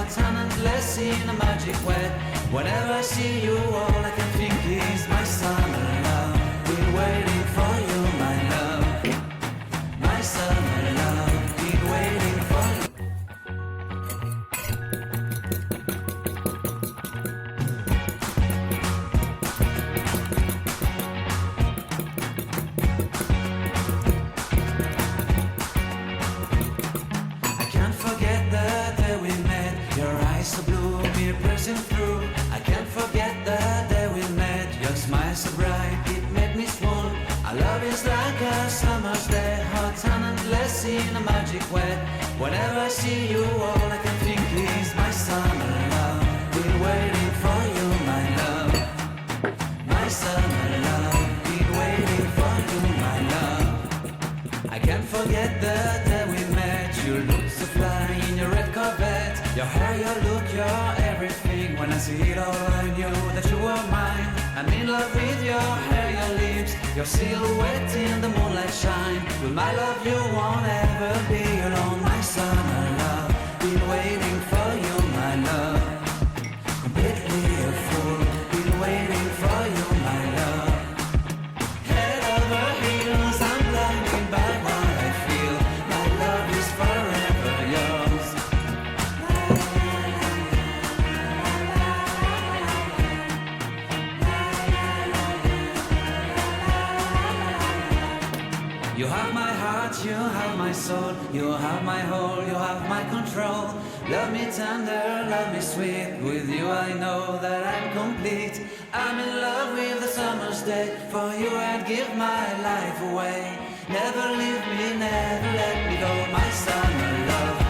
hot and endless in a magic way. Whenever I see you, all I can think is my summer love. Been waiting for you, my love. My summer love. Been waiting for you. So blue, me pressing through. I can't forget the day we met. Your smile so bright, it made me swoon. Our love is like a summer's day, hot and endless in a magic way. Whenever I see you, all I can think is my summer love. Been waiting for you, my love. My summer love. Been waiting for you, my love. I can't forget the day we met. You look so fly in your red Corvette. Your hair, your look, your everything. When I see it all, I knew that you were mine. I'm in love with your hair, your lips, your silhouette in the moonlight shine. With my love, you won't ever be alone. My summer love, been waiting for you, my love. Completely a fool, been waiting for you, my love. Head over heels, I'm blinded by what I feel. My love is forever yours. You have my heart, you have my soul, you have my whole, you have my control. Love me tender, love me sweet, with you I know that I'm complete. I'm in love with the summer's day, for you I'd give my life away. Never leave me, never let me go, my summer love.